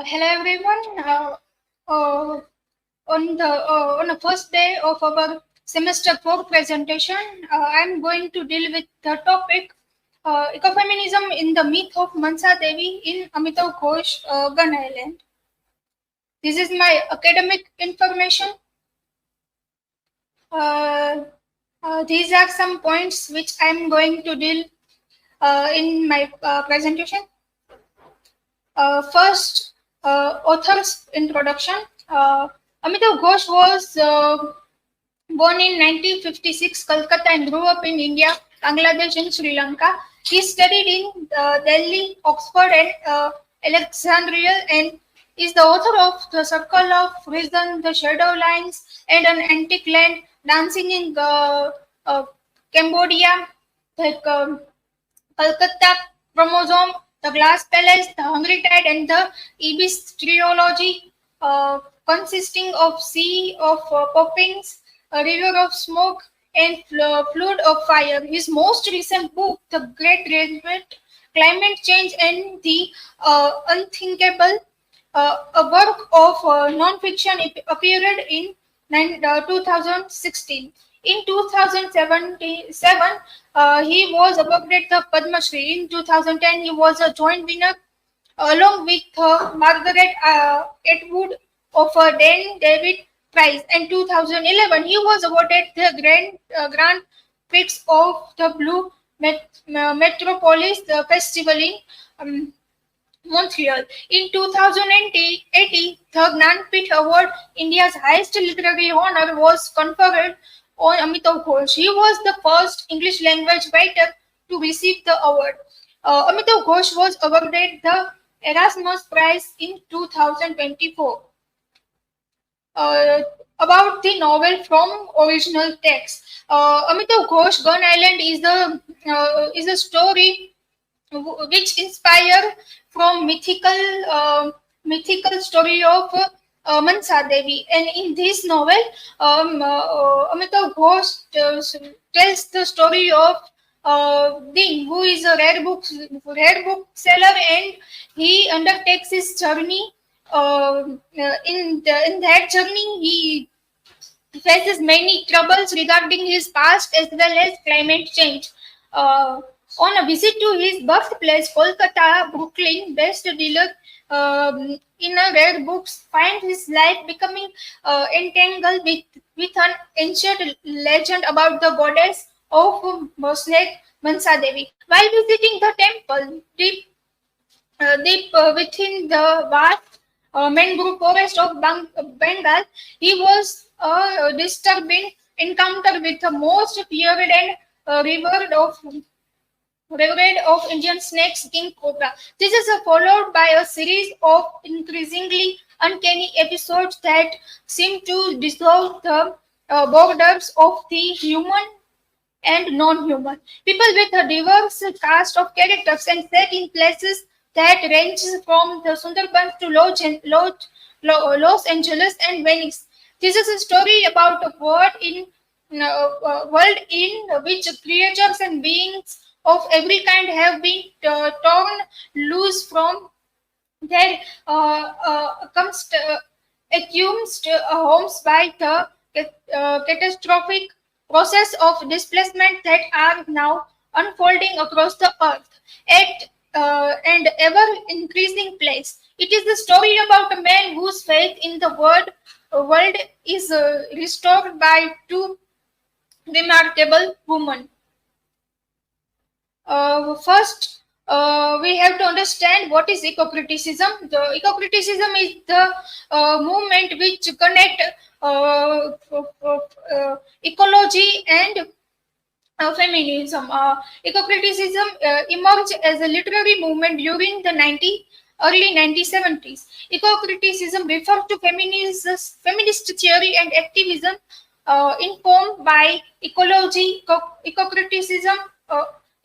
Hello everyone. Uh, on the first day of our semester 4 presentation, I'm going to deal with the topic ecofeminism in the myth of Mansa Devi in Amitav Ghosh, Gun Island. This is my academic information. Uh, these are some points which I'm going to deal in my presentation. First, author's introduction. Amitav Ghosh was born in 1956, Kolkata, and grew up in India, Bangladesh, and Sri Lanka. He studied in Delhi, Oxford, and Alexandria, and is the author of The Circle of Reason, The Shadow Lines, and An Antique Land, Dancing in uh, Cambodia, like Kolkata Chromosome, The Glass Palace, The Hungry Tide, and the Ibis trilogy, consisting of Sea of Poppings, A River of Smoke, and Flood of Fire. His most recent book, The Great Reset, Climate Change and the Unthinkable, a work of non-fiction, appeared in 2016. In 2077, he was awarded the Padma Shri. In 2010, he was a joint winner along with Margaret Atwood of a Dan David Prize. In 2011, he was awarded the Grand Prix of the Blue Metropolis Festival in Montreal. In 2018, the Gnanpith Award, India's highest literary honor, was conferred on Amitav Ghosh. He was the first English language writer to receive the award. Amitav Ghosh was awarded the Erasmus Prize in 2024. Uh, about the novel from original text, Amitav Ghosh Gun Island is a story which inspire from mythical story of Mansa Devi. And in this novel, Amitav Ghosh tells the story of Ding, who is a rare book seller, and he undertakes his journey. In that journey, he faces many troubles regarding his past as well as climate change. Uh, on a visit to his birthplace, Kolkata, Brooklyn, best dealer in a rare books find his life becoming entangled with an ancient legend about the goddess of Boslet Mansa Devi. While visiting the temple, deep within the vast mangrove forest of Bengal, he was disturbing encounter with the most feared and revered of Indian snakes, king cobra. This is followed by a series of increasingly uncanny episodes that seem to dissolve the borders of the human and non-human. People with a diverse cast of characters and set in places that ranges from the Sundarbans to Los Angeles and Venice. This is a story about a world in which creatures and beings of every kind have been torn loose from their accused homes by the catastrophic process of displacement that are now unfolding across the earth at and ever increasing place. It is the story about a man whose faith in the world is restored by two remarkable women. First, we have to understand what is eco-criticism. The eco-criticism is the movement which connect ecology and feminism. Eco-criticism emerged as a literary movement during the early 1970s. Eco-criticism refers to feminist theory and activism informed by ecology. Eco-criticism,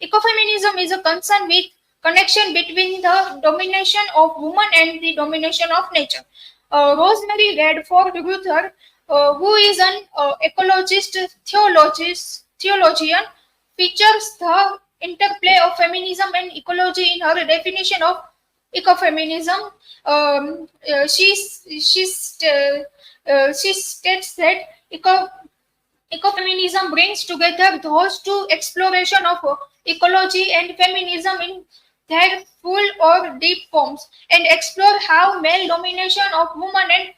ecofeminism is a concern with connection between the domination of woman and the domination of nature. Rosemary Redford Ruther, who is an ecologist theologian, features the interplay of feminism and ecology in her definition of ecofeminism. She states that ecofeminism brings together those two exploration of ecology and feminism in their full or deep forms, and explore how male domination of woman and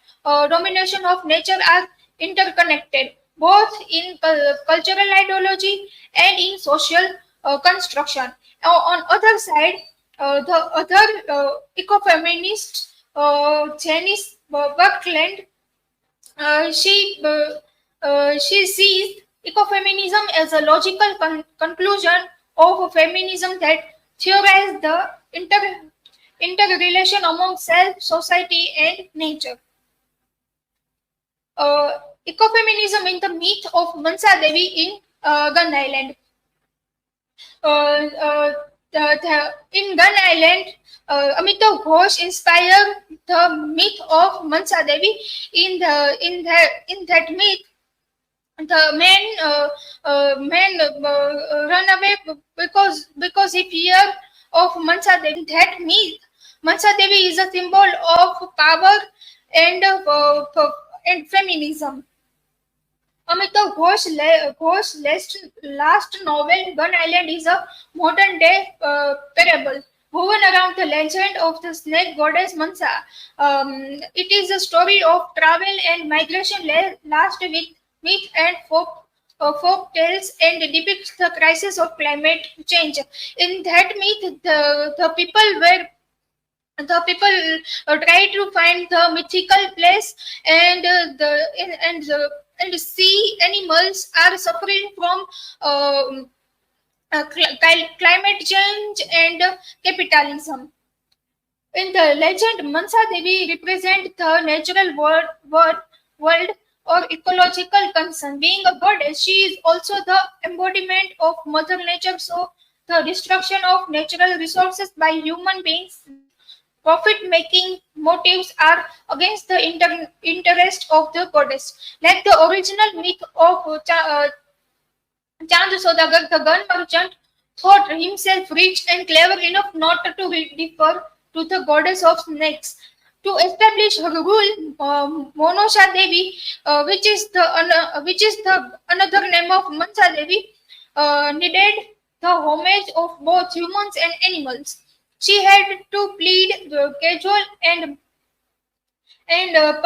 domination of nature are interconnected, both in cultural ideology and in social construction. On other side, the other ecofeminist, Janice Buckland, she sees ecofeminism as a logical conclusion of feminism that theorizes the interrelation among self, society, and nature. Uh, Ecofeminism in the myth of Mansa Devi in Gun Island. In Gun Island, Amitav Ghosh inspired the myth of Mansa Devi. In that myth, the man run away because he fear of Mansa Devi. In that myth, Mansa Devi is a symbol of power and and feminism. Amitav Ghosh's last novel, Gun Island, is a modern day parable woven around the legend of the snake goddess Mansa. It is a story of travel and migration last with myth and folk tales, and depicts the crisis of climate change. In that myth, the people try to find the mythical place, and and sea animals are suffering from climate change and capitalism. In the legend, Mansa Devi represents the natural world or ecological concern. Being a goddess, she is also the embodiment of Mother Nature. So, the destruction of natural resources by human beings with profit-making motives are against the interest of the goddess. Like the original myth of Chand Sodagar, the gun merchant, thought himself rich and clever enough not to defer to the goddess of snakes. To establish her rule, Monosha Devi, which is the another name of Mansa Devi, needed the homage of both humans and animals. She had to plead the casual and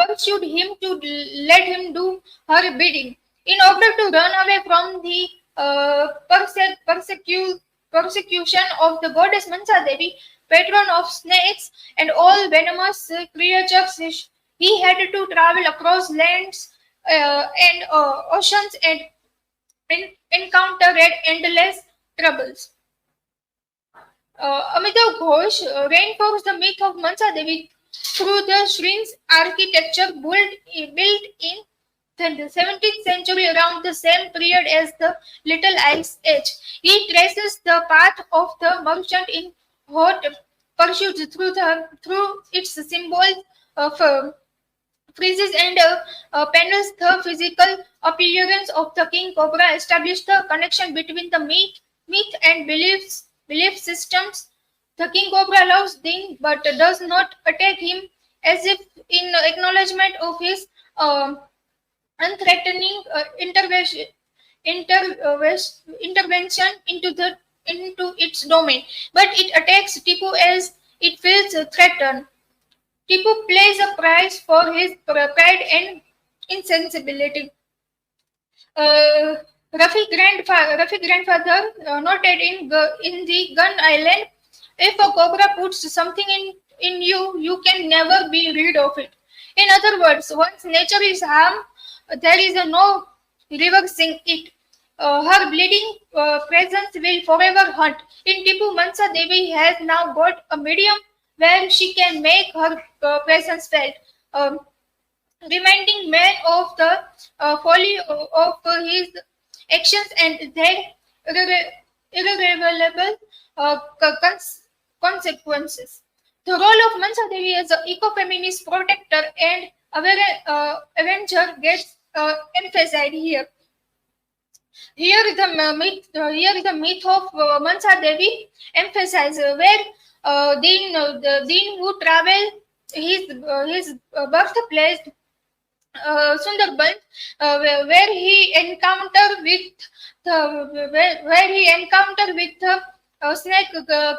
pursued him to let him do her bidding. In order to run away from the persecution of the goddess Mansa Devi, patron of snakes and all venomous creatures, he had to travel across lands and oceans and encounter endless troubles. Amitav Ghosh reinforced the myth of Mansa Devi through the shrines architecture built in the 17th century around the same period as the Little Ice Age. He traces the path of the merchant in hot pursuits through its symbols of friezes and panels. The physical appearance of the king cobra established the connection between the myth and belief systems. The king cobra loves Ding but does not attack him, as if in acknowledgement of his unthreatening intervention into its domain. But it attacks Tipu as it feels threatened. Tipu pays a price for his pride and insensibility. Uh, Rafi grandfather noted in the Gun Island, if a cobra puts something in you, you can never be rid of it. In other words, once nature is harmed, there is no reversing it. Her bleeding presence will forever haunt. In Tipu, Mansa Devi has now got a medium where she can make her presence felt. Um, Reminding man of the folly of his actions and their irreversible consequences. The role of Mansa Devi as an eco-feminist protector and avenger gets emphasized here. Here is the myth of Mansa Devi emphasized, where Then who travel his birthplace, Sundarban, where he encountered with where he encountered with the snake,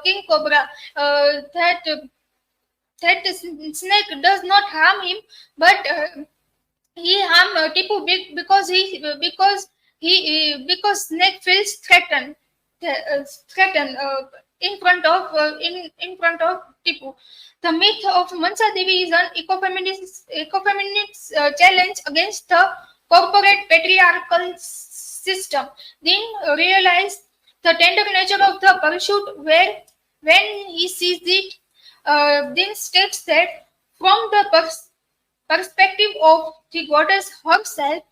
king cobra. That snake does not harm him, but he harmed Tipu because snake feels threatened in front of Tipu. The myth of Mansa Devi is an ecofeminist challenge against the corporate patriarchal system. Then realize the tender nature of the pursuit, where when he sees it, then states that from the perspective of the goddess herself,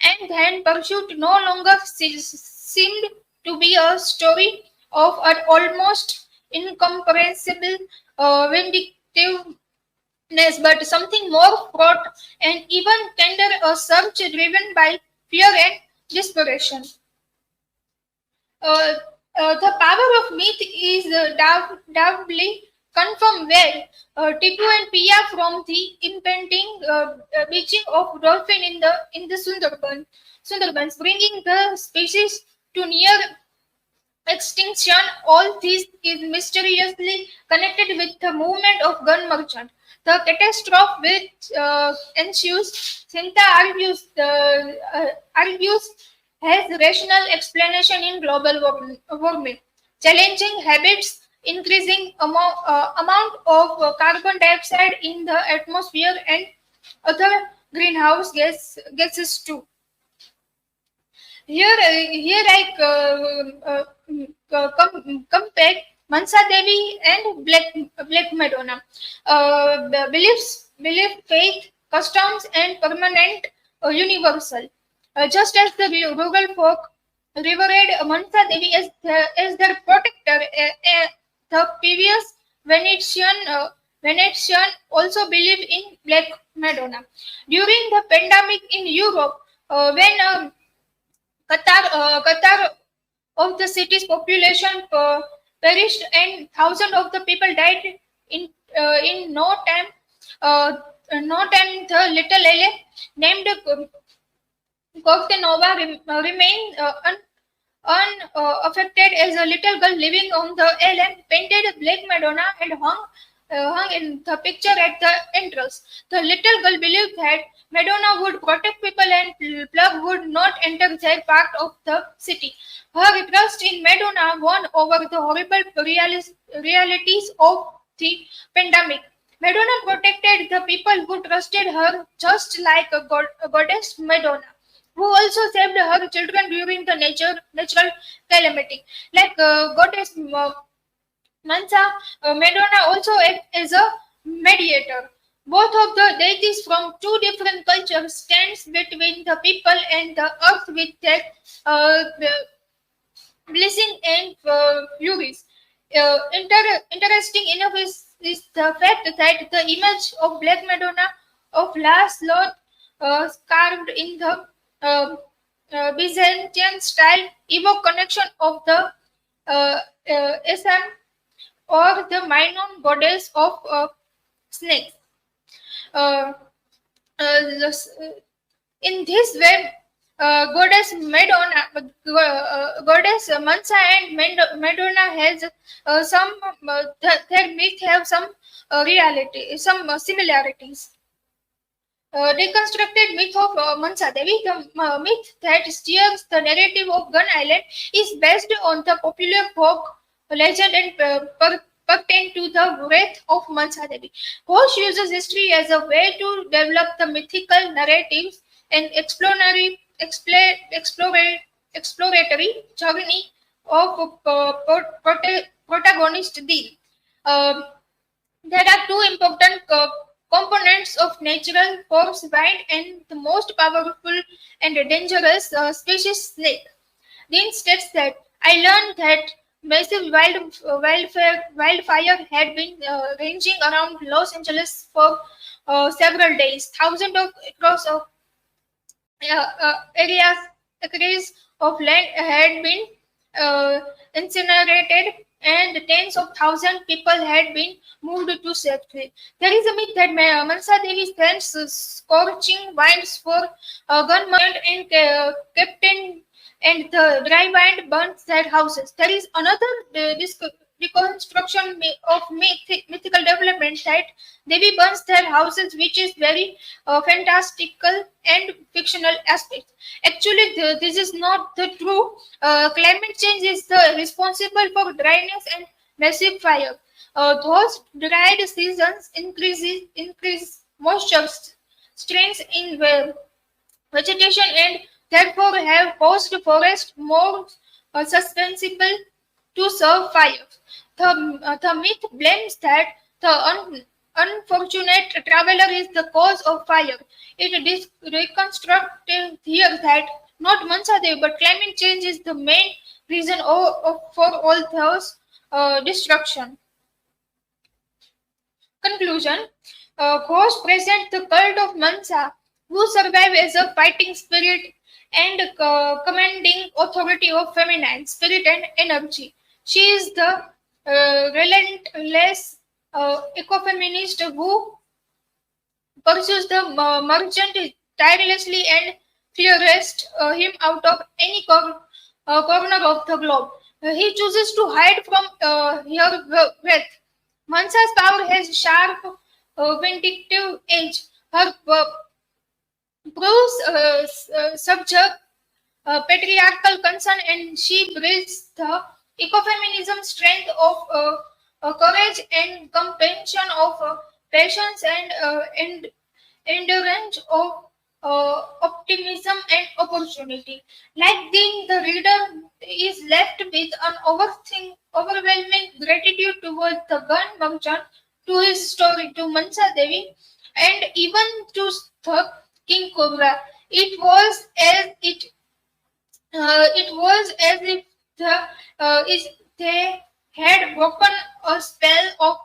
and then pursuit no longer seemed to be a story of an almost incomprehensible vindictiveness, but something more fraught and even tender, a search driven by fear and desperation. Uh, the power of myth is doubly confirmed where Tipu and Pia from the impending beaching of dolphin in the Sundarbans, bringing the species to near extinction. All this is mysteriously connected with the movement of gun merchant. The catastrophe which ensues, Sinta argues has rational explanation in global warming, challenging habits, increasing amount of carbon dioxide in the atmosphere, and other greenhouse gases too. Here I compare Mansa Devi and Black Madonna. Belief, faith, customs, and permanent, universal. Just as the rural folk revered Mansa Devi as their protector, the previous Venetian also believed in Black Madonna. During the pandemic in Europe, when Qatar of the city's population perished and thousands of the people died in no time. Uh, no time, the little LA named Nova remained unaffected as a little girl living on the island, painted Black Madonna and hung in the picture at the entrance. The little girl believed that Madonna would protect people and plug would not enter their part of the city. Her trust in Madonna won over the horrible realities of the pandemic. Madonna protected the people who trusted her, just like a goddess Madonna, who also saved her children during the natural calamity. Like goddess Mansa, Madonna also acts as a mediator. Both of the deities from two different cultures stands between the people and the earth with their blessing and furies. Interesting enough is the fact that the image of Black Madonna of last Lord, carved in the Byzantine style, evoke connection of the SM or the Minon goddess of snakes. Uh, uh, in this way, goddess Mansa and Madonna has their myth have some some similarities. Deconstructed myth of Mansa Devi, the myth that steers the narrative of Gun Island, is based on the popular folk legend and pertain to the wrath of Mansa Devi. Ghosh uses history as a way to develop the mythical narratives and exploratory journey of protagonist Dil. Um, there are two important components of natural force: wind and the most powerful and dangerous species, snake. Dean states that I learned that massive wildfire had been raging around Los Angeles for several days. Thousands of across of acres of land had been uh, incinerated, and tens of thousands people had been moved to safety. There is a myth that Mansa Devi sends scorching winds for gunmen and captain and the dry wind burns their houses. There is another reconstruction of mythical development that Devi burns their houses, which is very fantastical and fictional aspect. Actually, this is not the true. Climate change is the responsible for dryness and massive fire. Those dried seasons increase moisture strains in vegetation and therefore have caused forest more susceptible to serve fire. The myth blames that the unfortunate traveler is the cause of fire. It is reconstructed here that not Mansadev but climate change is the main reason for all those destruction. Conclusion: Ghosts present the cult of Mansa, who survive as a fighting spirit and commanding authority of feminine spirit and energy. She is the relentless ecofeminist who pursues the merchant tirelessly and clearest him out of any corner of the globe. He chooses to hide from her wealth. Mansa's power has sharp, vindictive edge. Her proves subject patriarchal concern, and she brings the ecofeminism strength of courage and compassion of patience and endurance of optimism and opportunity. Like the reader is left with an overwhelming gratitude towards the gun merchant, to his story, to Mansa Devi, and even to the King Cobra. It was as if they had broken a spell of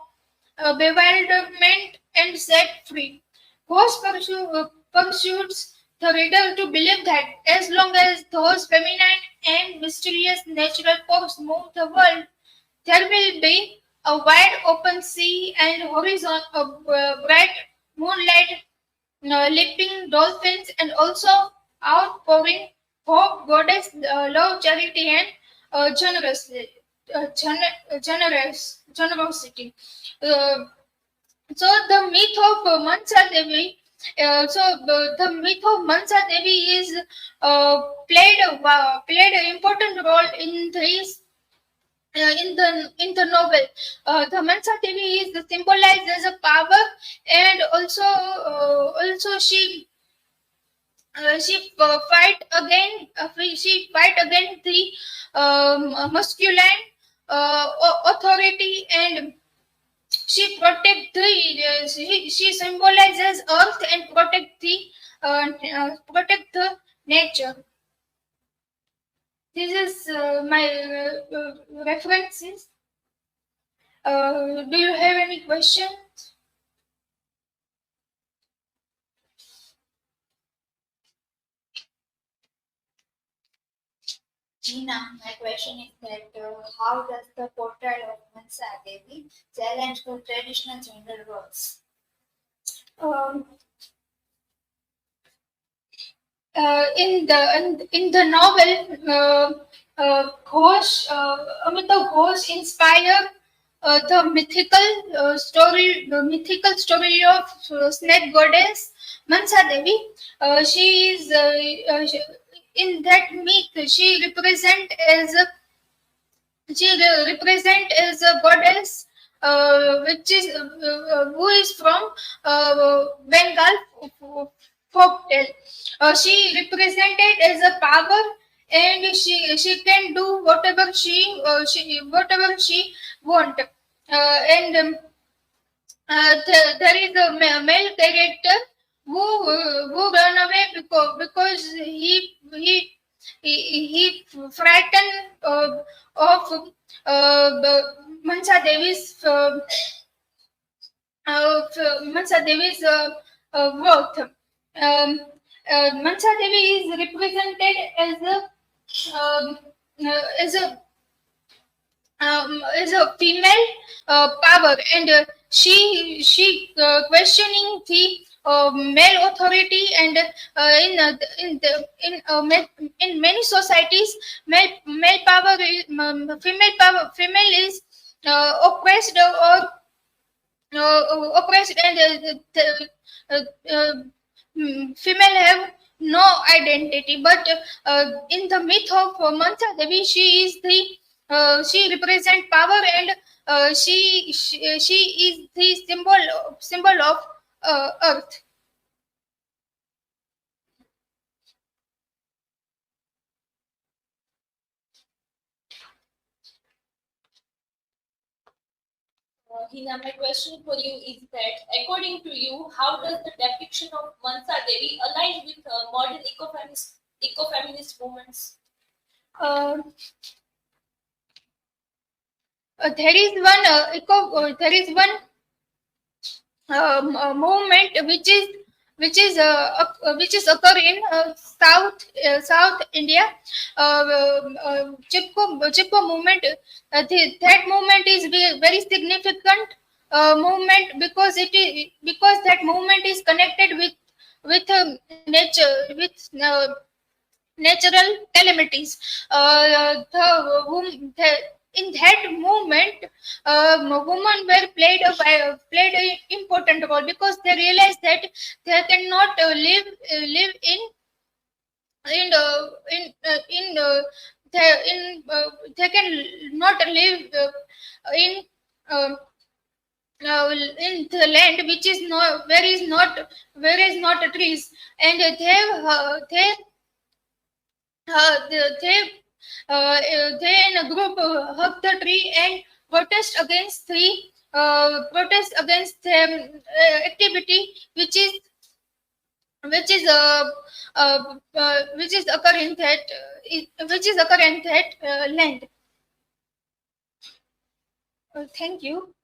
bewilderment and set free. Ghost pursues the reader to believe that as long as those feminine and mysterious natural forces move the world, there will be a wide open sea and horizon of bright moonlight, leaping dolphins, and also outpouring hope, goddess, love, charity, and generosity. Generosity. Uh, the myth of Mansa Devi. The myth of Mansa Devi is played an important role in this in the novel. The Mansa Devi is symbolized as a power, and also she fight against the masculine authority, and she symbolizes earth and protect the nature. This is my references. Do you have any questions? Hina, my question is that how does the portrait of Mansa Devi challenge the traditional gender roles? Um, in the novel, Amitav Ghosh inspire the mythical story of snake goddess Mansa Devi. She is in that myth. She represent as a goddess, which is who is from Bengal folk tale. She represented as a power, and she can do whatever she want. And there is a male character who run away because he frightened of Mansa Devi's worth. Mansa Devi is represented as a is a female power, and she questioning the male authority, and in many societies, male power is, female is oppressed, or oppressed, and female have no identity. But in the myth of Mansa Devi, she represent power, and she is the symbol of earth. Hina, my question for you is that, according to you, how does the depiction of Mansa Devi align with modern ecofeminist movements? Uh, there is one movement which is occur in South India. Chipko movement. That movement is very significant movement, because that movement is connected nature, with natural calamities. In that movement, women were played an important role, because they realized that they cannot live in they can not live in uh, in the land which is not where is not trees, and they they in a group hug the tree and protest against the activity which is which is occur in that which is occur in that land. Thank you.